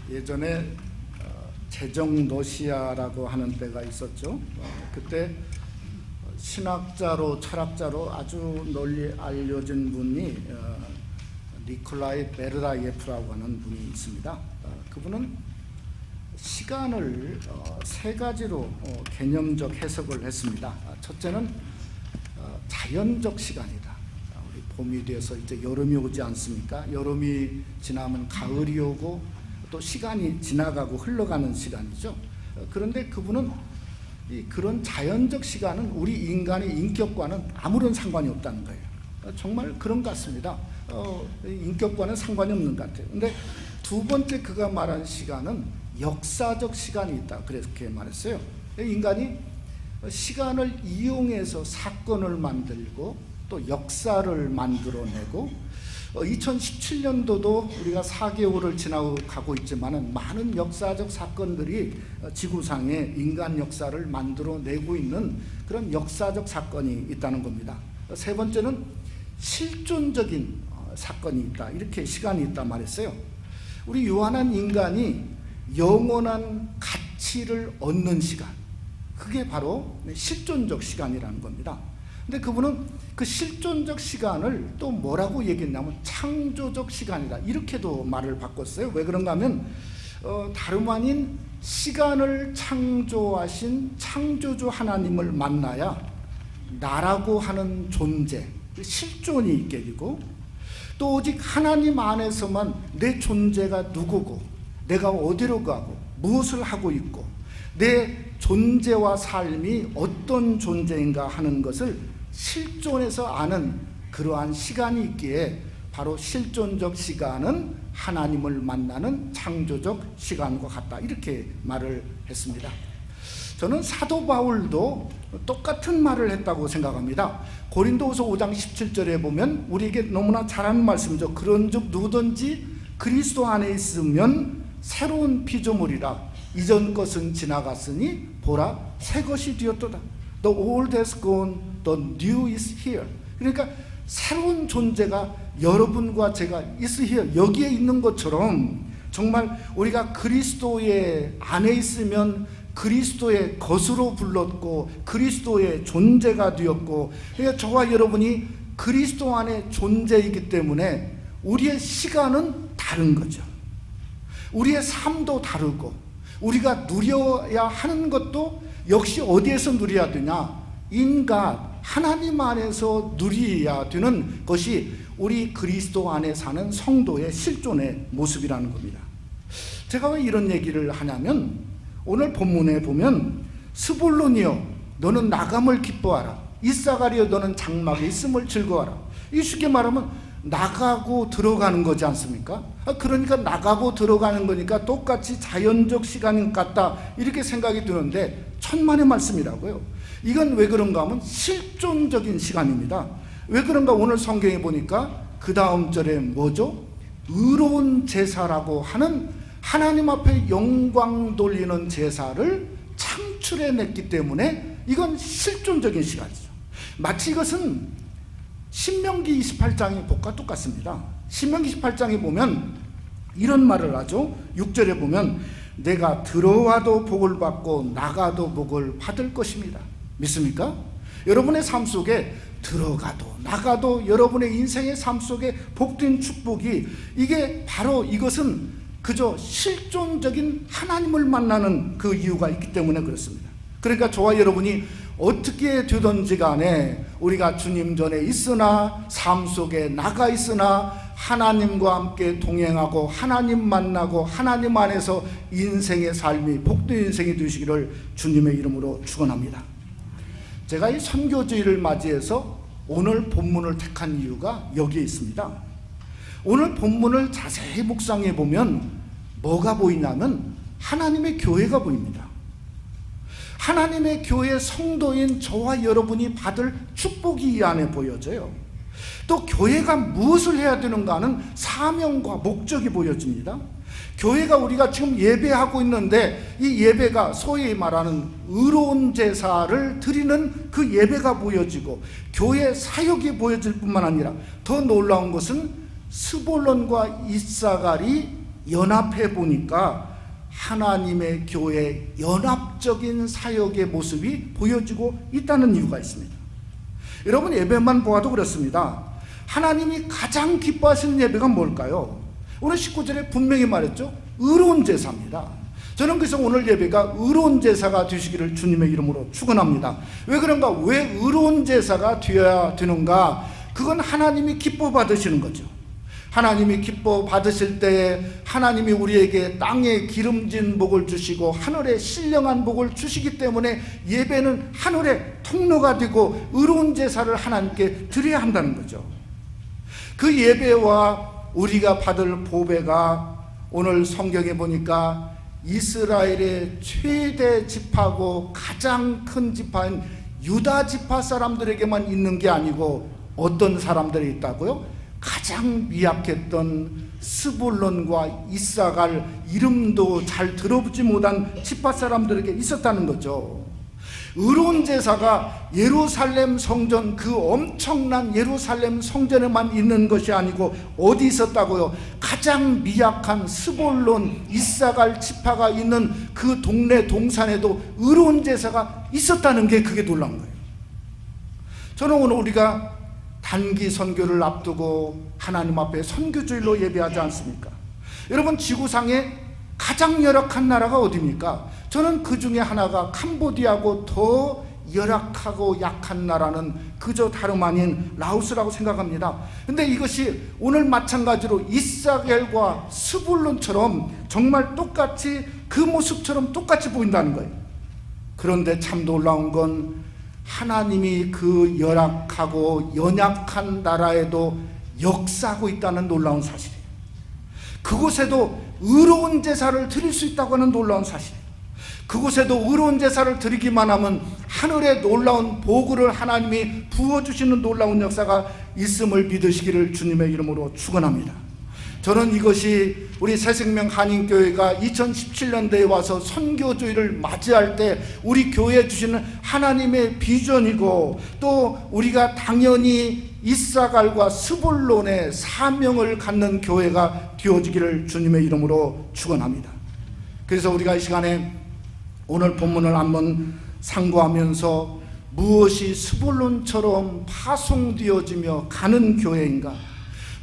예전에 제정노시아라고 하는 때가 있었죠. 그때 신학자로 철학자로 아주 널리 알려진 분이 니콜라이 베르다예프라고 하는 분이 있습니다. 그분은 시간을 세 가지로 개념적 해석을 했습니다. 첫째는 자연적 시간이다. 우리 봄이 돼서 이제 여름이 오지 않습니까? 여름이 지나면 가을이 오고 또 시간이 지나가고 흘러가는 시간이죠. 그런데 그분은 그런 자연적 시간은 우리 인간의 인격과는 아무런 상관이 없다는 거예요. 정말 그런 것 같습니다. 인격과는 상관이 없는 것 같아요. 근데 두 번째 그가 말한 시간은 역사적 시간이 있다. 그렇게 말했어요. 인간이 시간을 이용해서 사건을 만들고 또 역사를 만들어내고 2017년도도 우리가 4개월을 지나가고 있지만 많은 역사적 사건들이 지구상에 인간 역사를 만들어내고 있는 그런 역사적 사건이 있다는 겁니다. 세 번째는 실존적인 사건이 있다. 이렇게 시간이 있다 말했어요. 우리 유한한 인간이 영원한 가치를 얻는 시간, 그게 바로 실존적 시간이라는 겁니다. 근데 그분은 그 실존적 시간을 또 뭐라고 얘기했냐면 창조적 시간이다. 이렇게도 말을 바꿨어요. 왜 그런가 하면 다름 아닌 시간을 창조하신 창조주 하나님을 만나야 나라고 하는 존재, 실존이 있게 되고 또 오직 하나님 안에서만 내 존재가 누구고 내가 어디로 가고 무엇을 하고 있고 내 존재와 삶이 어떤 존재인가 하는 것을 실존에서 아는 그러한 시간이 있기에 바로 실존적 시간은 하나님을 만나는 창조적 시간과 같다. 이렇게 말을 했습니다. 저는 사도 바울도 똑같은 말을 했다고 생각합니다. 고린도후서 5장 17절에 보면 우리에게 너무나 잘 아는 말씀이죠. 그런즉 누구든지 그리스도 안에 있으면 새로운 피조물이라 이전 것은 지나갔으니 보라 새 것이 되었도다. The old has gone, the new is here. 그러니까 새로운 존재가 여러분과 제가 is here, 여기에 있는 것처럼 정말 우리가 그리스도의 안에 있으면 그리스도의 것으로 불렀고 그리스도의 존재가 되었고, 그러니까 저와 여러분이 그리스도 안에 존재이기 때문에 우리의 시간은 다른 거죠. 우리의 삶도 다르고 우리가 누려야 하는 것도 역시 어디에서 누려야 되냐? 인간, 하나님 안에서 누려야 되는 것이 우리 그리스도 안에 사는 성도의 실존의 모습이라는 겁니다. 제가 왜 이런 얘기를 하냐면 오늘 본문에 보면 스불론이여 너는 나감을 기뻐하라, 이사가리여 너는 장막에 있음을 즐거워하라. 이 쉽게 말하면 나가고 들어가는 거지 않습니까? 그러니까 나가고 들어가는 거니까 똑같이 자연적 시간 같다 이렇게 생각이 드는데 천만의 말씀이라고요. 이건 왜 그런가 하면 실존적인 시간입니다. 왜 그런가 오늘 성경에 보니까 그 다음 절에 뭐죠? 의로운 제사라고 하는 하나님 앞에 영광 돌리는 제사를 창출해냈기 때문에 이건 실존적인 시간이죠. 마치 이것은 신명기 28장의 복과 똑같습니다. 신명기 28장에 보면 이런 말을 하죠. 6절에 보면 내가 들어와도 복을 받고 나가도 복을 받을 것입니다. 믿습니까? 여러분의 삶 속에 들어가도 나가도 여러분의 인생의 삶 속에 복된 축복이 이게 바로 이것은 그저 실존적인 하나님을 만나는 그 이유가 있기 때문에 그렇습니다. 그러니까 저와 여러분이 어떻게 되든지 간에 우리가 주님 전에 있으나 삶 속에 나가 있으나 하나님과 함께 동행하고 하나님 만나고 하나님 안에서 인생의 삶이 복된 인생이 되시기를 주님의 이름으로 축원합니다. 제가 이 선교주의를 맞이해서 오늘 본문을 택한 이유가 여기에 있습니다. 오늘 본문을 자세히 묵상해 보면 뭐가 보이냐면 하나님의 교회가 보입니다. 하나님의 교회 성도인 저와 여러분이 받을 축복이 이 안에 보여져요. 또 교회가 무엇을 해야 되는가는 사명과 목적이 보여집니다. 교회가 우리가 지금 예배하고 있는데 이 예배가 소위 말하는 의로운 제사를 드리는 그 예배가 보여지고 교회 사역이 보여질 뿐만 아니라 더 놀라운 것은 스불론과 이사갈이 연합해 보니까 하나님의 교회 연합적인 사역의 모습이 보여지고 있다는 이유가 있습니다. 여러분, 예배만 보아도 그렇습니다. 하나님이 가장 기뻐하시는 예배가 뭘까요? 오늘 19절에 분명히 말했죠. 의로운 제사입니다. 저는 그래서 오늘 예배가 의로운 제사가 되시기를 주님의 이름으로 축원합니다. 왜 그런가? 왜 의로운 제사가 되어야 되는가? 그건 하나님이 기뻐 받으시는 거죠. 하나님이 기뻐 받으실 때에 하나님이 우리에게 땅에 기름진 복을 주시고 하늘에 신령한 복을 주시기 때문에 예배는 하늘의 통로가 되고 의로운 제사를 하나님께 드려야 한다는 거죠. 그 예배와 우리가 받을 보배가 오늘 성경에 보니까 이스라엘의 최대 지파고 가장 큰 지파인 유다 지파 사람들에게만 있는 게 아니고 어떤 사람들이 있다고요? 가장 미약했던 스불론과 이사갈, 이름도 잘 들어보지 못한 지파 사람들에게 있었다는 거죠. 의로운 제사가 예루살렘 성전, 그 엄청난 예루살렘 성전에만 있는 것이 아니고 어디 있었다고요? 가장 미약한 스불론, 이사갈 지파가 있는 그 동네 동산에도 의로운 제사가 있었다는 게 그게 놀라운 거예요. 저는 오늘 우리가 단기 선교를 앞두고 하나님 앞에 선교주일로 예배하지 않습니까? 여러분, 지구상에 가장 열악한 나라가 어디입니까? 저는 그 중에 하나가 캄보디아고 더 열악하고 약한 나라는 그저 다름 아닌 라오스라고 생각합니다. 근데 이것이 오늘 마찬가지로 이스라엘과 스불론처럼 정말 똑같이 그 모습처럼 똑같이 보인다는 거예요. 그런데 참 놀라운 건 하나님이 그 열악하고 연약한 나라에도 역사하고 있다는 놀라운 사실이에요. 그곳에도 의로운 제사를 드릴 수 있다고 하는 놀라운 사실이에요. 그곳에도 의로운 제사를 드리기만 하면 하늘의 놀라운 보고를 하나님이 부어주시는 놀라운 역사가 있음을 믿으시기를 주님의 이름으로 축원합니다. 저는 이것이 우리 새생명 한인교회가 2017년도에 와서 선교주의를 맞이할 때 우리 교회에 주시는 하나님의 비전이고, 또 우리가 당연히 이사갈과 스불론의 사명을 갖는 교회가 되어지기를 주님의 이름으로 축원합니다. 그래서 우리가 이 시간에 오늘 본문을 한번 상고하면서 무엇이 스불론처럼 파송되어지며 가는 교회인가?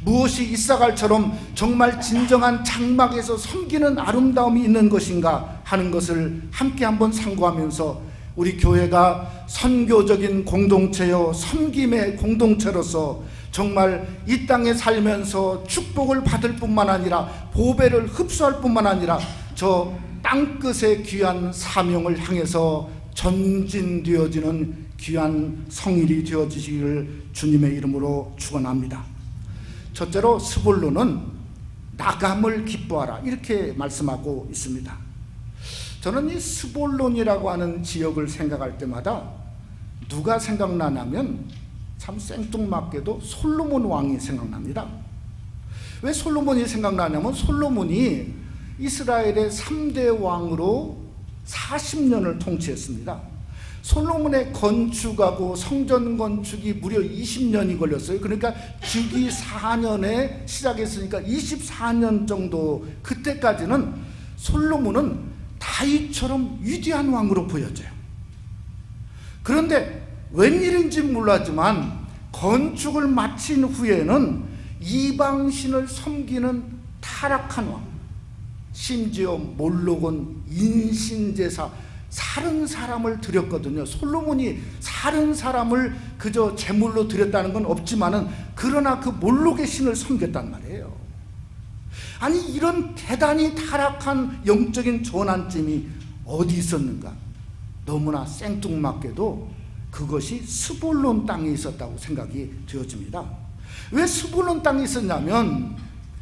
무엇이 이사갈처럼 정말 진정한 장막에서 섬기는 아름다움이 있는 것인가 하는 것을 함께 한번 상고하면서 우리 교회가 선교적인 공동체요, 섬김의 공동체로서 정말 이 땅에 살면서 축복을 받을 뿐만 아니라 보배를 흡수할 뿐만 아니라 저 땅끝의 귀한 사명을 향해서 전진되어지는 귀한 성일이 되어지시기를 주님의 이름으로 축원합니다. 첫째로 스불론은 나감을 기뻐하라 이렇게 말씀하고 있습니다. 저는 이 스불론이라고 하는 지역을 생각할 때마다 누가 생각나냐면 참 생뚱맞게도 솔로몬 왕이 생각납니다. 왜 솔로몬이 생각나냐면 솔로몬이 이스라엘의 3대 왕으로 40년을 통치했습니다. 솔로몬의 건축하고 성전 건축이 무려 20년이 걸렸어요. 그러니까 주기 4년에 시작했으니까 24년 정도, 그때까지는 솔로몬은 다윗처럼 위대한 왕으로 보여져요. 그런데 웬일인지 몰랐지만 건축을 마친 후에는 이방신을 섬기는 타락한 왕, 심지어 몰록은 인신제사, 사른 사람을 드렸거든요. 솔로몬이 사른 사람을 그저 제물로 드렸다는 건 없지만은 그러나 그 몰록의 신을 섬겼단 말이에요. 아니, 이런 대단히 타락한 영적인 전환점이 어디 있었는가? 너무나 생뚱맞게도 그것이 스불론 땅에 있었다고 생각이 되어집니다. 왜 스불론 땅에 있었냐면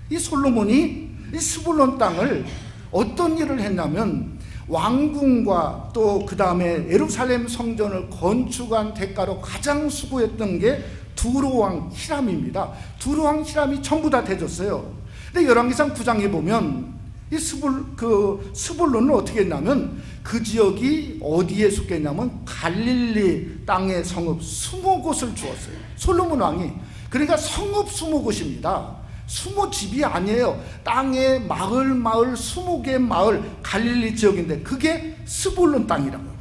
이 솔로몬이 이 스불론 땅을 어떤 일을 했냐면 왕궁과 또 그 다음에 예루살렘 성전을 건축한 대가로 가장 수고했던 게 두로왕 히람입니다. 두로왕 히람이 전부 다 대줬어요. 근데 열왕기상 9장에 보면 이 스불론은 어떻게 했냐면 그 지역이 어디에 속했냐면 갈릴리 땅의 성읍 20곳을 주었어요. 솔로몬 왕이. 그러니까 성읍 20곳입니다. 수모 집이 아니에요. 땅에 마을 20개 마을 갈릴리 지역인데 그게 스불론 땅이라고 해요.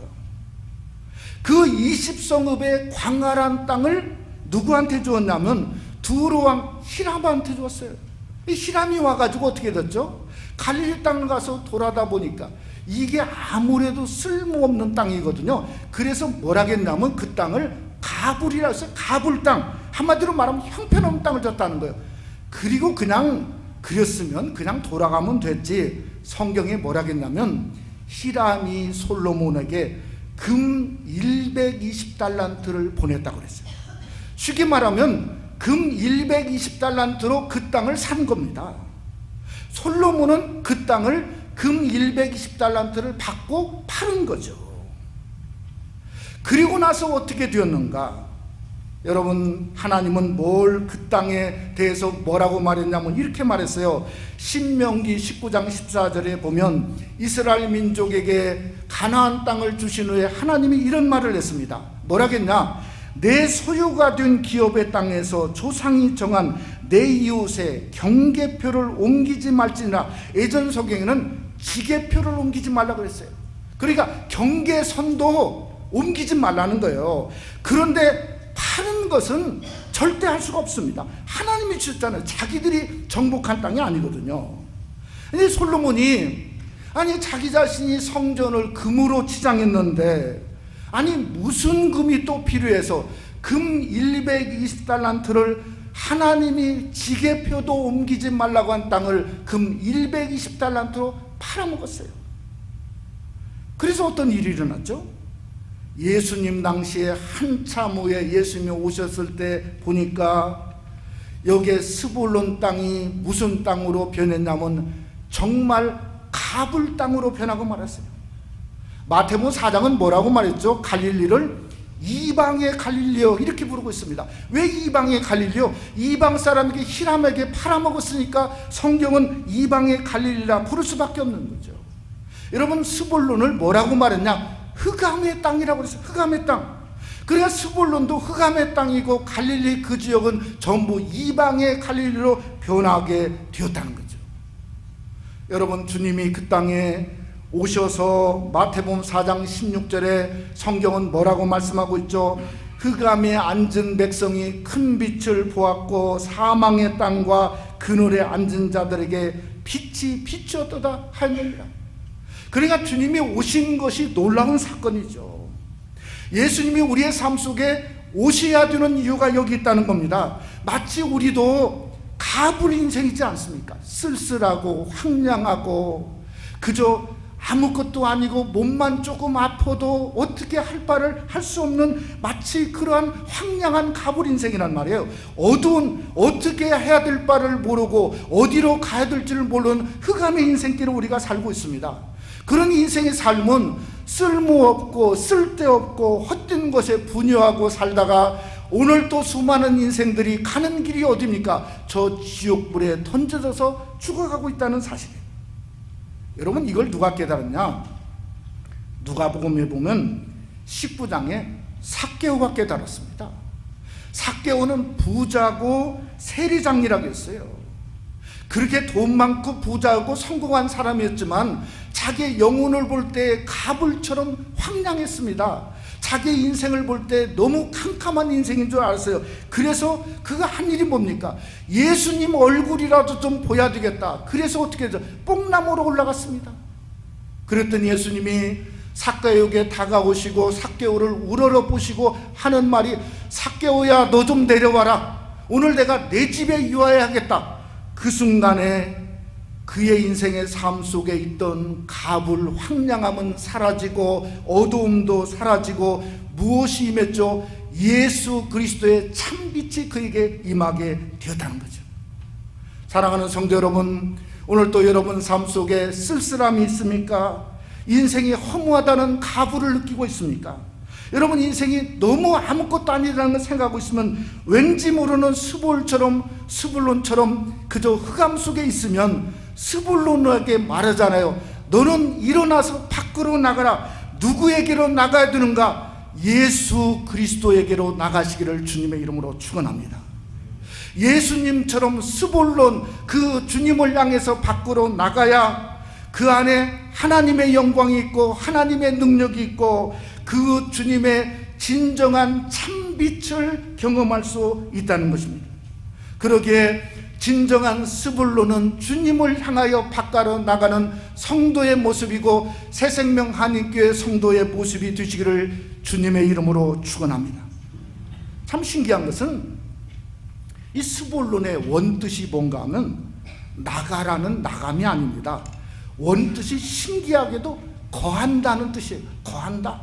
그 20성읍의 광활한 땅을 누구한테 주었냐면 두로왕 히람한테 주었어요. 이 히람이 와가지고 어떻게 됐죠? 갈릴리 땅을 가서 돌아다 보니까 이게 아무래도 쓸모없는 땅이거든요. 그래서 뭐라 했냐면 그 땅을 가불이라고 했어요. 가불 땅. 한마디로 말하면 형편없는 땅을 줬다는 거예요. 그리고 그냥 그랬으면 그냥 돌아가면 됐지. 성경에 뭐라 했냐면 히람이 솔로몬에게 금 120달란트를 보냈다고 그랬어요. 쉽게 말하면 금 120달란트로 그 땅을 산 겁니다. 솔로몬은 그 땅을 금 120달란트를 받고 파는 거죠. 그리고 나서 어떻게 되었는가? 여러분, 하나님은 뭘 그 땅에 대해서 뭐라고 말했냐면 이렇게 말했어요. 신명기 19장 14절에 보면 이스라엘 민족에게 가나안 땅을 주신 후에 하나님이 이런 말을 했습니다. 뭐라겠냐? 내 소유가 된 기업의 땅에서 조상이 정한 내 이웃의 경계표를 옮기지 말지니라. 예전 성경에는 지계표를 옮기지 말라고 그랬어요. 그러니까 경계선도 옮기지 말라는 거예요. 그런데 파는 것은 절대 할 수가 없습니다. 하나님이 주셨잖아요. 자기들이 정복한 땅이 아니거든요. 근데 솔로몬이 자기 자신이 성전을 금으로 치장했는데 무슨 금이 또 필요해서 금 120달란트를 하나님이 지계표도 옮기지 말라고 한 땅을 금 120달란트로 팔아먹었어요. 그래서 어떤 일이 일어났죠? 예수님 당시에 한참 후에 예수님이 오셨을 때 보니까 여기에 스불론 땅이 무슨 땅으로 변했냐면 정말 가불 땅으로 변하고 말았어요. 마태복음 4장은 뭐라고 말했죠? 갈릴리를 이방의 갈릴리요 이렇게 부르고 있습니다. 왜 이방의 갈릴리요? 이방 사람에게 히람에게 팔아먹었으니까 성경은 이방의 갈릴리라 부를 수밖에 없는 거죠. 여러분, 스불론을 뭐라고 말했냐? 흑암의 땅이라고 그랬어요. 흑암의 땅. 그러니까 스불론도 흑암의 땅이고 갈릴리 그 지역은 전부 이방의 갈릴리로 변하게 되었다는 거죠. 여러분, 주님이 그 땅에 오셔서 마태복음 4장 16절에 성경은 뭐라고 말씀하고 있죠? 흑암에 앉은 백성이 큰 빛을 보았고 사망의 땅과 그늘에 앉은 자들에게 빛이 비추었도다 하느니라. 그러니까 주님이 오신 것이 놀라운 사건이죠. 예수님이 우리의 삶 속에 오셔야 되는 이유가 여기 있다는 겁니다. 마치 우리도 가불 인생이지 않습니까? 쓸쓸하고 황량하고 그저 아무것도 아니고 몸만 조금 아파도 어떻게 할 바를 할 수 없는 마치 그러한 황량한 가불 인생이란 말이에요. 어두운 어떻게 해야 될 바를 모르고 어디로 가야 될지를 모르는 흑암의 인생길을 우리가 살고 있습니다. 그런 인생의 삶은 쓸모없고 쓸데없고 헛된 것에 분유하고 살다가 오늘 또 수많은 인생들이 가는 길이 어디입니까? 저 지옥불에 던져져서 죽어가고 있다는 사실이에요. 여러분, 이걸 누가 깨달았냐? 누가복음에 보면 19장에 삭개오가 깨달았습니다. 삭개오는 부자고 세리장이라고 했어요. 그렇게 돈 많고 부자고 성공한 사람이었지만 자기의 영혼을 볼 때 가불처럼 황량했습니다. 자기의 인생을 볼 때 너무 캄캄한 인생인 줄 알았어요. 그래서 그가 한 일이 뭡니까? 예수님 얼굴이라도 좀 보여야 되겠다. 그래서 어떻게 했죠? 뽕나무로 올라갔습니다. 그랬더니 예수님이 삭개오에게 다가오시고 삭개오를 우러러 보시고 하는 말이, 삭개오야, 너 좀 내려와라. 오늘 내가 내 집에 유하야겠다. 그 순간에 그의 인생의 삶 속에 있던 가불, 황량함은 사라지고 어두움도 사라지고 무엇이 임했죠? 예수 그리스도의 참빛이 그에게 임하게 되었다는 거죠. 사랑하는 성도 여러분, 오늘 또 여러분 삶 속에 쓸쓸함이 있습니까? 인생이 허무하다는 가불을 느끼고 있습니까? 여러분 인생이 너무 아무것도 아니라는 걸 생각하고 있으면 왠지 모르는 스불론처럼 그저 흑암 속에 있으면 스불론에게 말하잖아요. 너는 일어나서 밖으로 나가라. 누구에게로 나가야 되는가? 예수 그리스도에게로 나가시기를 주님의 이름으로 축원합니다. 예수님처럼 스볼론 그 주님을 향해서 밖으로 나가야 그 안에 하나님의 영광이 있고 하나님의 능력이 있고 그 주님의 진정한 참빛을 경험할 수 있다는 것입니다. 그러기에 진정한 스불론은 주님을 향하여 바깥으로 나가는 성도의 모습이고 새생명 한인교회 성도의 모습이 되시기를 주님의 이름으로 축원합니다. 참 신기한 것은 이 스불론의 원뜻이 뭔가 하면 나가라는 나감이 아닙니다. 원뜻이 신기하게도 거한다는 뜻이에요. 거한다.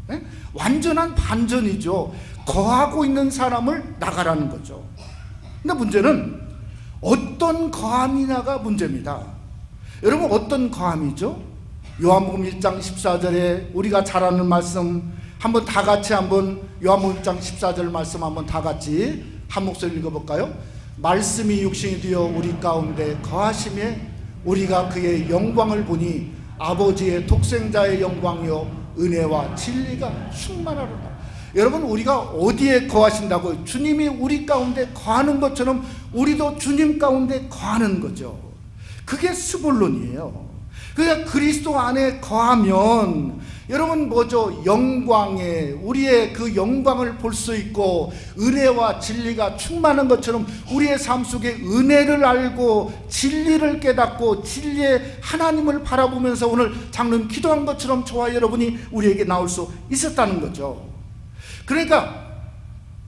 네? 완전한 반전이죠. 거하고 있는 사람을 나가라는 거죠. 근데 문제는 어떤 거함이냐가 문제입니다. 여러분, 어떤 거함이죠? 요한복음 1장 14절에 우리가 잘 아는 말씀 한번 다 같이 한번 요한복음 1장 14절 말씀 한번 다 같이 한 목소리 읽어볼까요? 말씀이 육신이 되어 우리 가운데 거하심에 우리가 그의 영광을 보니 아버지의 독생자의 영광이요 은혜와 진리가 충만하로다. 여러분, 우리가 어디에 거하신다고요? 주님이 우리 가운데 거하는 것처럼 우리도 주님 가운데 거하는 거죠. 그게 스불론이에요. 그러니까 그리스도 안에 거하면 여러분 뭐죠? 영광에 우리의 그 영광을 볼 수 있고 은혜와 진리가 충만한 것처럼 우리의 삶 속에 은혜를 알고 진리를 깨닫고 진리의 하나님을 바라보면서 오늘 장로님 기도한 것처럼 저와 여러분이 우리에게 나올 수 있었다는 거죠. 그러니까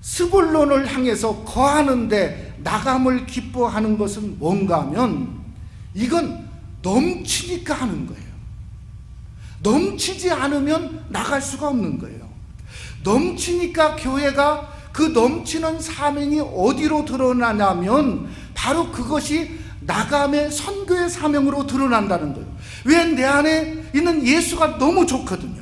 스불론을 향해서 거하는데 나감을 기뻐하는 것은 뭔가 하면 이건 넘치니까 하는 거예요. 넘치지 않으면 나갈 수가 없는 거예요. 넘치니까 교회가 그 넘치는 사명이 어디로 드러나냐면 바로 그것이 나감의 선교의 사명으로 드러난다는 거예요. 왜? 내 안에 있는 예수가 너무 좋거든요.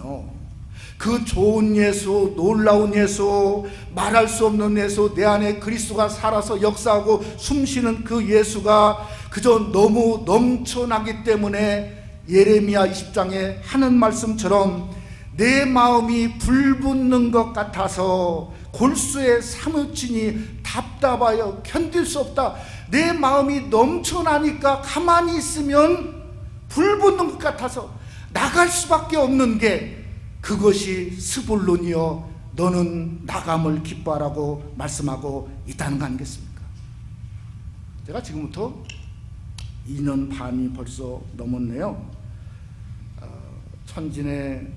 그 좋은 예수, 놀라운 예수, 말할 수 없는 예수, 내 안에 그리스도가 살아서 역사하고 숨쉬는 그 예수가 그저 너무 넘쳐나기 때문에 예레미야 20장에 하는 말씀처럼 내 마음이 불붙는 것 같아서 골수에 사무치니 답답하여 견딜 수 없다. 내 마음이 넘쳐나니까 가만히 있으면 불붙는 것 같아서 나갈 수밖에 없는 게 그것이 스불론이여 너는 나감을 기뻐하라고 말씀하고 있다는 거 아니겠습니까? 제가 지금부터 2년 반이 벌써 넘었네요. 천진의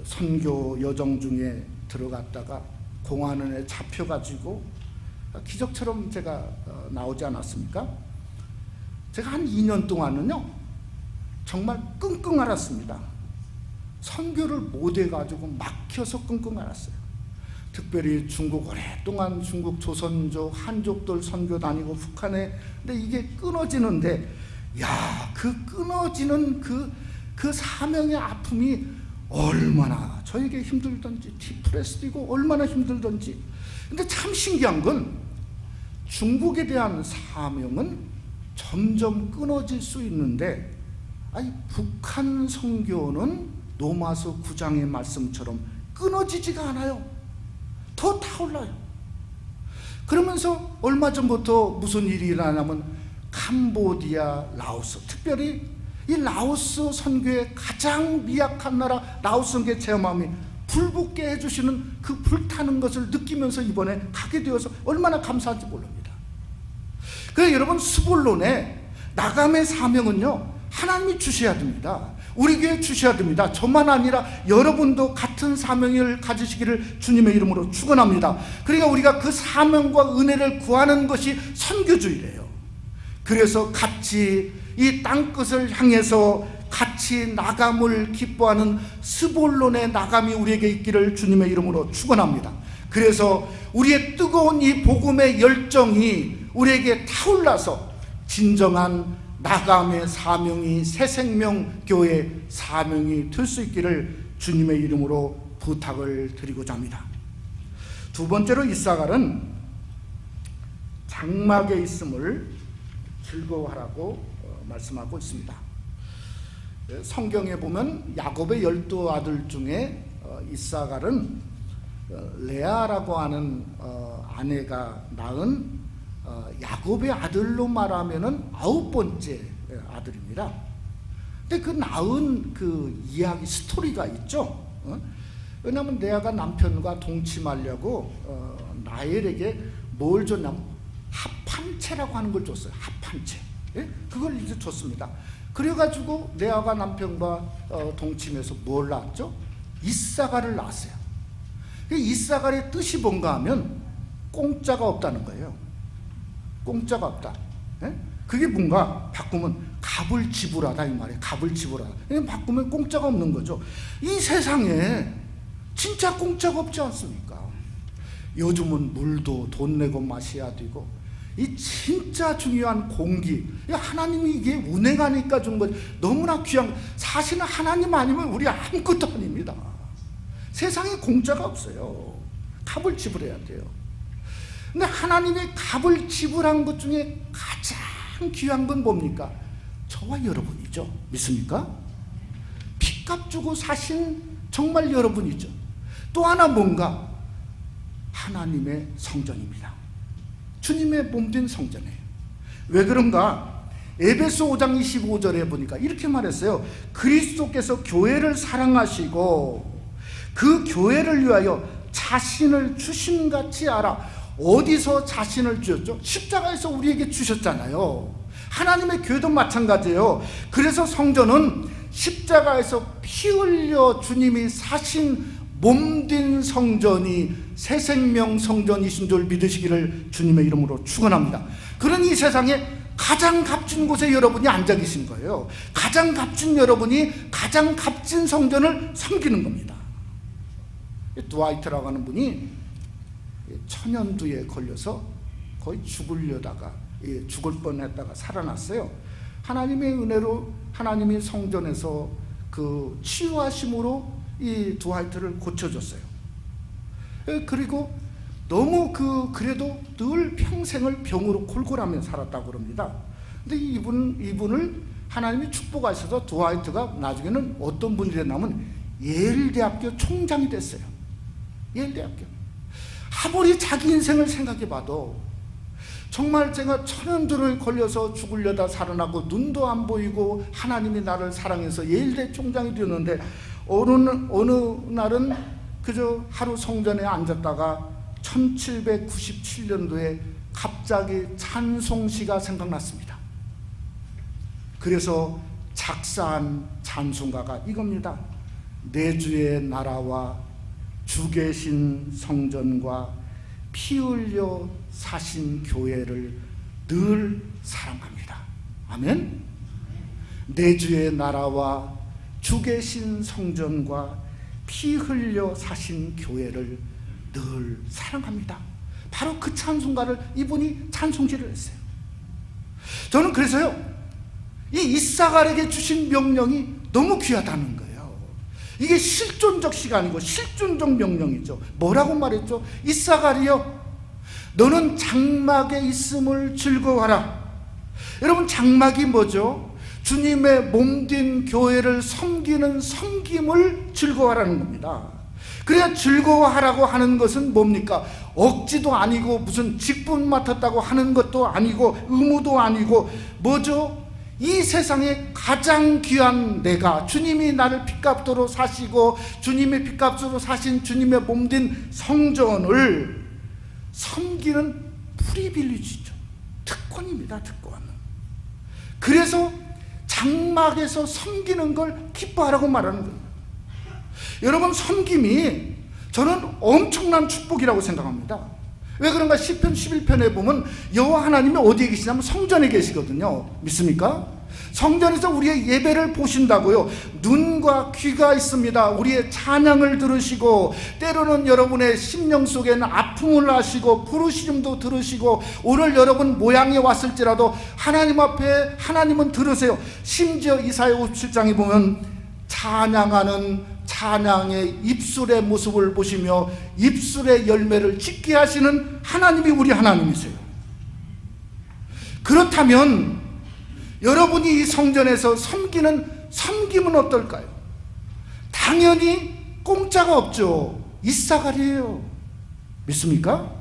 선교 여정 중에 들어갔다가 공안원에 잡혀가지고 기적처럼 제가 나오지 않았습니까? 제가 한 2년 동안은요 정말 끙끙 앓았습니다. 선교를 못해가지고 막혀서 끙끙 앓았어요. 특별히 중국 오랫동안 중국 조선족 한족들 선교 다니고 북한에 근데 이게 끊어지는데 그 끊어지는 그 사명의 아픔이 얼마나 저에게 힘들던지 디프레스되고 얼마나 힘들던지. 근데 참 신기한 건 중국에 대한 사명은 점점 끊어질 수 있는데 북한 선교는 로마서 9장의 말씀처럼 끊어지지가 않아요. 더 타올라요. 그러면서 얼마 전부터 무슨 일이 일어나냐면 캄보디아, 라오스, 특별히 이 라오스 선교의 가장 미약한 나라 라오스 선교의 체험함이 불붙게 해주시는 그 불타는 것을 느끼면서 이번에 가게 되어서 얼마나 감사한지 모릅니다. 그래서 여러분, 스불론의 나감의 사명은요 하나님이 주셔야 됩니다. 우리 교회 주셔야 됩니다. 저만 아니라 여러분도 같은 사명을 가지시기를 주님의 이름으로 축원합니다. 그러니까 우리가 그 사명과 은혜를 구하는 것이 선교주의래요. 그래서 같이 이 땅끝을 향해서 같이 나감을 기뻐하는 스불론의 나감이 우리에게 있기를 주님의 이름으로 축원합니다. 그래서 우리의 뜨거운 이 복음의 열정이 우리에게 타올라서 진정한 나감의 사명이 새생명교회의 사명이 될 수 있기를 주님의 이름으로 부탁을 드리고자 합니다. 두 번째로 이사갈은 장막에 있음을 즐거워하라고 말씀하고 있습니다. 성경에 보면 야곱의 12아들 중에 이사갈은 레아라고 하는 아내가 낳은 야곱의 아들로 말하면은 9번째 아들입니다. 근데 그 낳은 그 이야기 스토리가 있죠. 왜냐하면 레아가 남편과 동침하려고 라헬에게 뭘 줬냐면 합한채라고 하는 걸 줬어요. 합한채. 예? 그걸 이제 줬습니다. 그래가지고 레아가 남편과 동침해서 뭘 낳았죠? 이사가를 낳았어요. 이사가의 뜻이 뭔가 하면 공짜가 없다는 거예요. 공짜가 없다. 예? 그게 뭔가 바꾸면 값을 지불하다 이 말이에요. 값을 지불하다. 바꾸면 공짜가 없는 거죠. 이 세상에 진짜 공짜가 없지 않습니까? 요즘은 물도 돈 내고 마셔야 되고, 이 진짜 중요한 공기, 하나님이 이게 운행하니까 준 거지. 너무나 귀한, 사실은 하나님 아니면 우리 아무것도 아닙니다. 세상에 공짜가 없어요. 값을 지불해야 돼요. 근데 하나님이 값을 지불한 것 중에 가장 귀한 건 뭡니까? 저와 여러분이죠. 믿습니까? 핏값 주고 사신 정말 여러분이죠. 또 하나 뭔가 하나님의 성전입니다. 주님의 몸된 성전이에요. 왜 그런가? 에베소 5장 25절에 보니까 이렇게 말했어요. 그리스도께서 교회를 사랑하시고 그 교회를 위하여 자신을 주심같이 알아. 어디서 자신을 주셨죠? 십자가에서 우리에게 주셨잖아요. 하나님의 교회도 마찬가지예요. 그래서 성전은 십자가에서 피 흘려 주님이 사신 몸된 성전이 새 생명 성전이신 줄 믿으시기를 주님의 이름으로 축원합니다. 그러니 이 세상에 가장 값진 곳에 여러분이 앉아 계신 거예요. 가장 값진 여러분이 가장 값진 성전을 섬기는 겁니다. 드와이트라고 하는 분이 천연두에 걸려서 거의 죽으려다가 죽을 뻔했다가 살아났어요. 하나님의 은혜로 하나님이 성전에서 그 치유하심으로 이 드와이트를 고쳐줬어요. 그리고 너무 그래도 늘 평생을 병으로 골골하며 살았다고 그럽니다. 근데 이분을 하나님이 축복하셔서 드와이트가 나중에는 어떤 분이 됐냐면 예일대학교 총장이 됐어요. 예일대학교. 아무리 자기 인생을 생각해봐도 정말 제가 천연두를 걸려서 죽으려다 살아나고 눈도 안 보이고 하나님이 나를 사랑해서 예일대 총장이 되었는데 어느 날은 그저 하루 성전에 앉았다가 1797년도에 갑자기 찬송시가 생각났습니다. 그래서 작사한 찬송가가 이겁니다. 내 주의 나라와 주 계신 성전과 피 흘려 사신 교회를 늘 사랑합니다. 아멘. 내 주의 나라와 주 계신 성전과 피 흘려 사신 교회를 늘 사랑합니다. 바로 그 찬송가를 이분이 찬송시를 했어요. 저는 그래서요, 이 이사갈에게 주신 명령이 너무 귀하다는 거예요. 이게 실존적 시간이고 실존적 명령이죠. 뭐라고 말했죠? 이사갈이여, 너는 장막에 있음을 즐거워하라. 여러분, 장막이 뭐죠? 주님의 몸된 교회를 섬기는 섬김을 즐거워하라는 겁니다. 그래야 즐거워하라고 하는 것은 뭡니까? 억지도 아니고 무슨 직분 맡았다고 하는 것도 아니고 의무도 아니고 뭐죠? 이 세상에 가장 귀한 내가, 주님이 나를 핏값으로 사시고 주님의 핏값으로 사신 주님의 몸된 성전을 섬기는 프리빌리지죠. 특권입니다. 특권. 그래서 장막에서 섬기는 걸 기뻐하라고 말하는 거예요. 여러분, 섬김이 저는 엄청난 축복이라고 생각합니다. 왜 그런가? 시편 11편에 보면 여호와 하나님이 어디에 계시냐면 성전에 계시거든요. 믿습니까? 성전에서 우리의 예배를 보신다고요. 눈과 귀가 있습니다. 우리의 찬양을 들으시고, 때로는 여러분의 심령 속에는 아픔을 아시고 부르짖음도 들으시고, 오늘 여러분 모양에 왔을지라도 하나님 앞에 하나님은 들으세요. 심지어 이사야 57장에 보면 찬양하는 찬양의 입술의 모습을 보시며 입술의 열매를 짓게 하시는 하나님이 우리 하나님이세요. 그렇다면 여러분이 이 성전에서 섬기는 섬김은 어떨까요? 당연히 공짜가 없죠. 이사갈이에요. 믿습니까?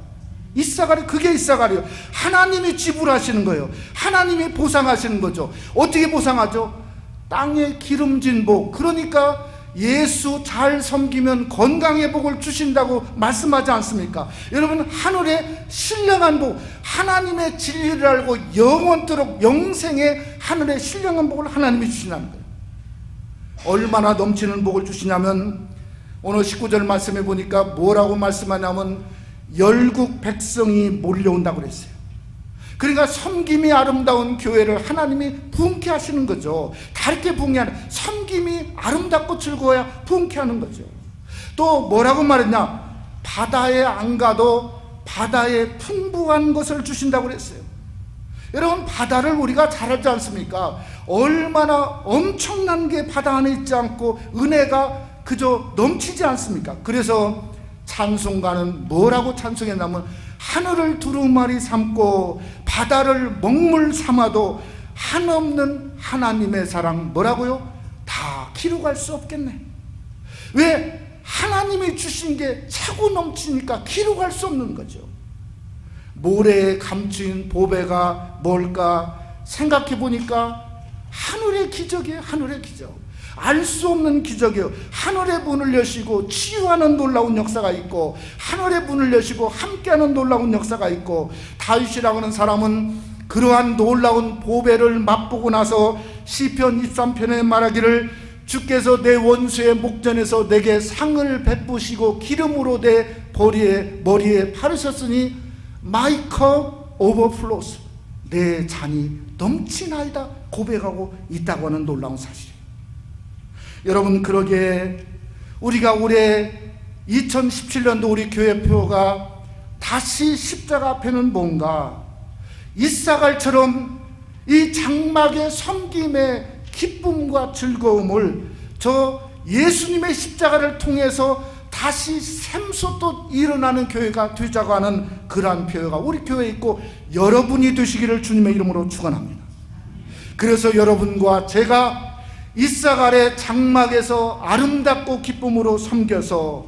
이사가리, 그게 이사가리요. 하나님이 지불하시는 거예요. 하나님이 보상하시는 거죠. 어떻게 보상하죠? 땅에 기름진 복, 그러니까 예수 잘 섬기면 건강의 복을 주신다고 말씀하지 않습니까? 여러분, 하늘의 신령한 복, 하나님의 진리를 알고 영원토록 영생의 하늘의 신령한 복을 하나님이 주시는 거예요. 얼마나 넘치는 복을 주시냐면 오늘 19절 말씀해 보니까 뭐라고 말씀하냐면 열국 백성이 몰려온다고 그랬어요. 그러니까 섬김이 아름다운 교회를 하나님이 부흥케 하시는 거죠. 다르게 부흥하는, 섬김이 아름답고 즐거워야 부흥케 하는 거죠. 또 뭐라고 말했냐? 바다에 안 가도 바다에 풍부한 것을 주신다고 그랬어요. 여러분, 바다를 우리가 잘 알지 않습니까? 얼마나 엄청난 게 바다 안에 있지 않고 은혜가 그저 넘치지 않습니까? 그래서 찬송가는 뭐라고 찬송했냐면 하늘을 두루마리 삼고 바다를 먹물 삼아도 한없는 하나님의 사랑, 뭐라고요? 다 기록할 수 없겠네. 왜? 하나님이 주신 게 차고 넘치니까 기록할 수 없는 거죠. 모래에 감추인 보배가 뭘까 생각해 보니까 하늘의 기적이에요. 하늘의 기적. 알 수 없는 기적이에요. 하늘의 문을 여시고 치유하는 놀라운 역사가 있고, 하늘의 문을 여시고 함께하는 놀라운 역사가 있고, 다윗이라고 하는 사람은 그러한 놀라운 보배를 맛보고 나서 시편 23편에 말하기를 주께서 내 원수의 목전에서 내게 상을 베푸시고 기름으로 내 머리에 바르셨으니 My cup overflows, 내 잔이 넘치나이다 고백하고 있다고 하는 놀라운 사실이에요. 여러분, 그러기에 우리가 올해 2017년도 우리 교회표가 다시 십자가 앞에는 뭔가 이사갈처럼 이 장막의 섬김의 기쁨과 즐거움을 저 예수님의 십자가를 통해서 다시 샘솟듯 일어나는 교회가 되자고 하는 그러한 교회가 우리 교회에 있고 여러분이 되시기를 주님의 이름으로 축원합니다. 그래서 여러분과 제가 이사갈의 장막에서 아름답고 기쁨으로 섬겨서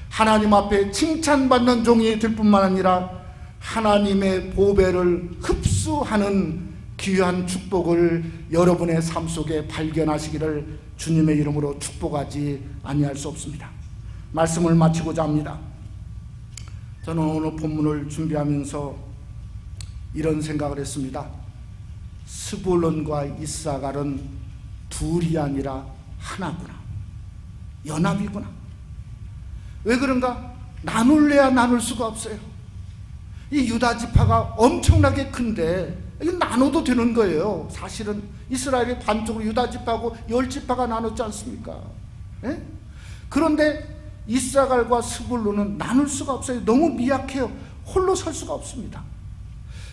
하나님 앞에 칭찬받는 종이 될 뿐만 아니라 하나님의 보배를 흡수하는 귀한 축복을 여러분의 삶 속에 발견하시기를 주님의 이름으로 축복하지 아니할 수 없습니다. 말씀을 마치고자 합니다. 저는 오늘 본문을 준비하면서 이런 생각을 했습니다. 스불론과 이사갈은 둘이 아니라 하나구나, 연합이구나. 왜 그런가? 나눌래야 나눌 수가 없어요. 이 유다 지파가 엄청나게 큰데 이거 나눠도 되는 거예요. 사실은 이스라엘이 반쪽으로 유다 지파하고 10지파가 나눴지 않습니까? 예? 그런데 이사갈과 스불론은 나눌 수가 없어요. 너무 미약해요. 홀로 설 수가 없습니다.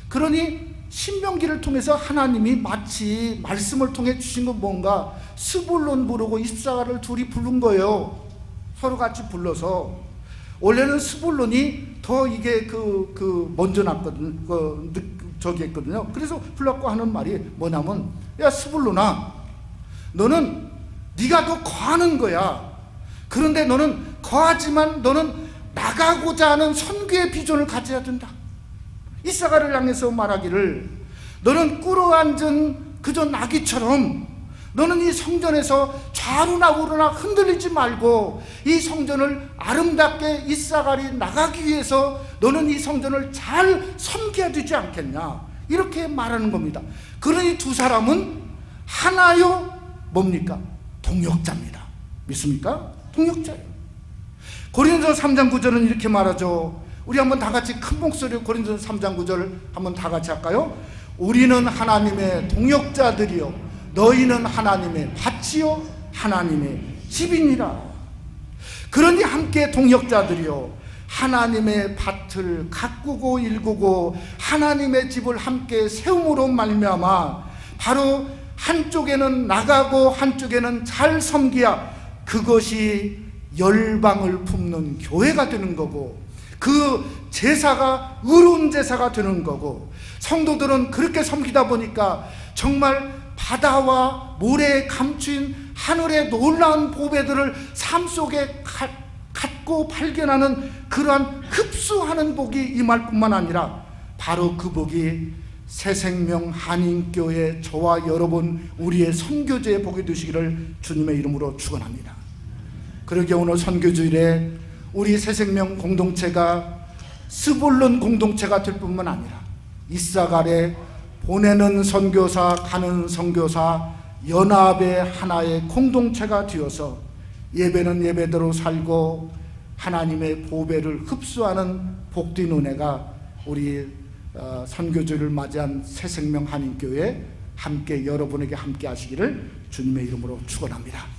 그러니 신명기를 통해서 하나님이 마치 말씀을 통해 주신 건 뭔가 스불론 부르고 이사갈을 둘이 부른 거예요. 서로 같이 불러서. 원래는 스불론이 더 이게 먼저 났거든, 저기 했거든요. 그래서 불렀고 하는 말이 뭐냐면, 야 스불론아, 너는 네가 더 거하는 거야. 그런데 너는 거하지만 너는 나가고자 하는 선교의 비전을 가져야 된다. 이사갈을 향해서 말하기를, 너는 꿇어앉은 그저 나귀처럼 너는 이 성전에서 좌우나 우르나 흔들리지 말고 이 성전을 아름답게 이사갈이 나가기 위해서 너는 이 성전을 잘 섬겨야 되지 않겠냐, 이렇게 말하는 겁니다. 그러니 두 사람은 하나요 뭡니까? 동역자입니다. 믿습니까? 동역자예요. 고린도서 3장 9절은 이렇게 말하죠. 우리 한번 다 같이 큰 목소리로 고린도서 3장 9절 한번 다 같이 할까요? 우리는 하나님의 동역자들이요 너희는 하나님의 밭이요 하나님의 집이니라. 그러니 함께 동역자들이요 하나님의 밭을 가꾸고 일구고 하나님의 집을 함께 세움으로 말미암아 바로 한쪽에는 나가고 한쪽에는 잘 섬기야 그것이 열방을 품는 교회가 되는 거고, 그 제사가 의로운 제사가 되는 거고, 성도들은 그렇게 섬기다 보니까 정말 바다와 모래에 감추인 하늘의 놀라운 보배들을 삶 속에 갖고 찾고 발견하는 그러한 흡수하는 복이 임할 뿐만 아니라 바로 그 복이 새생명 한인교회 저와 여러분 우리의 선교제의 복이 되시기를 주님의 이름으로 축원합니다. 그러기에 오늘 선교주일에 우리 새생명 공동체가 스불론 공동체가 될 뿐만 아니라 이사갈에 보내는 선교사 가는 선교사 연합의 하나의 공동체가 되어서 예배는 예배대로 살고 하나님의 보배를 흡수하는 복된 은혜가 우리 선교주를 맞이한 새생명 한인교회 함께 여러분에게 함께 하시기를 주님의 이름으로 축원합니다.